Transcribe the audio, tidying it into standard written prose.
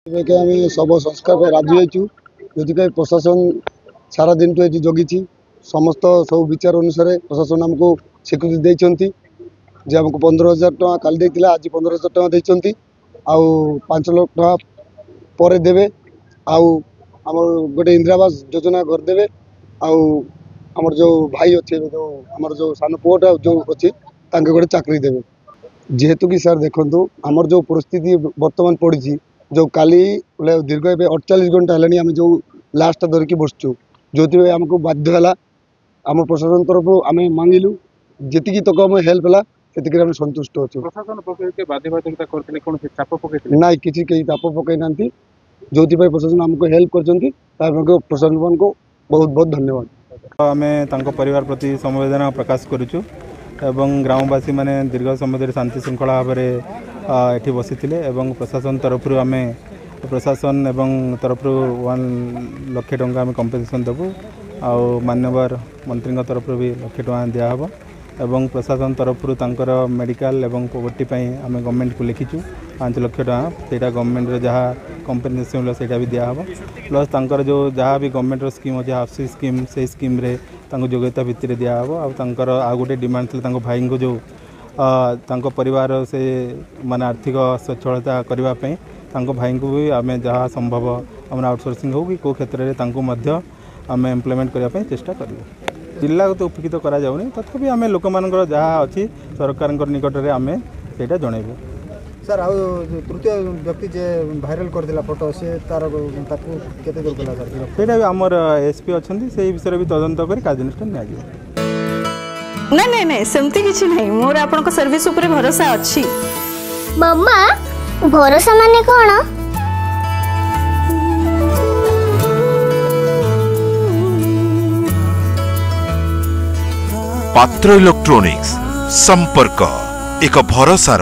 आम सब संस्कार राजी होइछु जो प्रशासन सारा दिन तो ये जगी समस्त सब विचार अनुसार प्रशासन आमको स्वीकृति देती जे आमको 15,000 टका काली देइतिला आज 15,000 टका देइचंती आउ 5 लाख टका पर देवे आउ आमर गोटे इंदिरा आवास योजना घर देवे आउ आमर जो भाई अच्छे जो आमर जो सान पुओटा जो अच्छी गोटे चाकरी देवे जेहेतु कि सर देखो आमर जो परिस्थिति बर्तमान पड़ी जो काली दीर्घ 48 घंटा है आम जो लास्ट धरिकी बसचु जो आमको बाध्य है आम प्रशासन तरफ आम मांगिलु जी तक आम हेल्प है से आम संतुष्ट अच्छे ना किसी कहीं चाप पकई ना जो प्रशासन आमको हेल्प कर प्रशासन को बहुत बहुत धन्यवाद। आम परिवार प्रति संवेदना प्रकाश करुचु एवं ग्रामवासी माने दीर्घ समय शांति श्रृंखला भाव में ये बसी प्रशासन तरफ आम प्रशासन एवं तरफ 1 लाख टंका आम कंपेसेसन देवु आउ मान्यवर मंत्री तरफ भी 1 लाख टंका दिहब एवं प्रशासन तरफ मेडिकल एवं पोवर्टी आम गवर्नमेंट को लिखीचु 5 लाख टका से गवर्नमेंट जहाँ कंपेसेसन मिले से भी दिहब प्लस तांकर जो जहाँ भी गवर्नमेंट स्कीम अच्छे हाउसिंग स्कीम से स्कीम रे योग्यता भित्ति दिहब आ गोटे डिमांड थी भाई को जो परिवार से माने आर्थिक सच्छलता करने भाई को भी आम जहाँ संभव आम आउटसोर्सिंग हो कि क्षेत्र में आम एम्प्लॉयमेंट करने चेष्टा करूँ जिला तो उपकृत करा जाउनी तथापि आम लोक मान जहाँ अच्छी सरकार निकट में आम से जनइबू सर आ तृतीय व्यक्ति जे भाइराल करदिला फोटो से तार ताकू केते दूर कला सर सेटा हमर एसपी अछंती से विषय भी तदंत करी कार्यानुष्ठान निया जिवो नहीं नहीं नहीं सेमती किछि नहीं मोर आपन को सर्विस ऊपर भरोसा अछि। मम्मा भरोसा माने कोन पात्र इलेक्ट्रॉनिक्स संपर्क एक भरोसार